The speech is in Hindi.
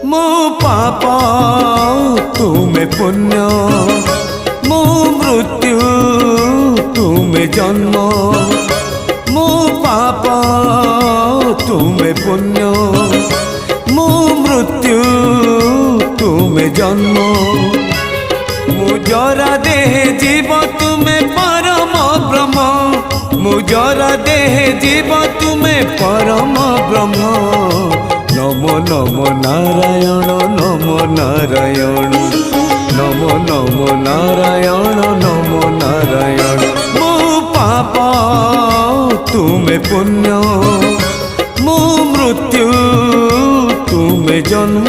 मो पाप तुमे पुण्य, मो मृत्यु तुमे जन्म। मो पाप तुमे पुण्य, मो मृत्यु तुमे जन्म। मुजरा देह जीव तुमे परम ब्रह्म, मुजरा देह जीव तुमे परम ब्रह्म। नमो नमो नारायण नमो नारायण, नमो नमो नारायण नमो नारायण। मो पाप तुमे पुण्य, मो मृत्यु तुमे जन्म।